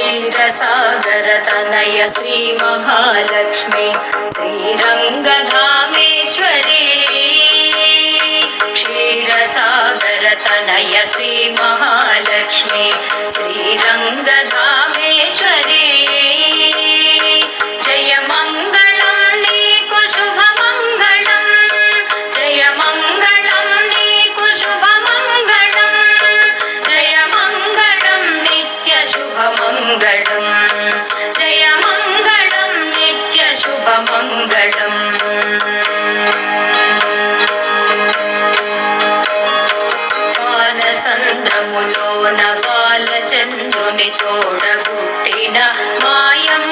क्षीरसागर तनय श्री महालक्ष्मी श्रीरङ्गधामेश्वरी क्षीरसागर तनय श्री महालक्ष्मी श्रीरङ्गधामेश्वरी जय मङ्गलं नीकु शुभमङ्गलं जय मङ्गलं नीकु शुभमङ्गलं जय मङ्गलं नित्य शुभमङ्गलं जय मङ्गलं नित्य शुभमङ्गलम् బాలచంద్రుని తోడబుట్టిన మాయం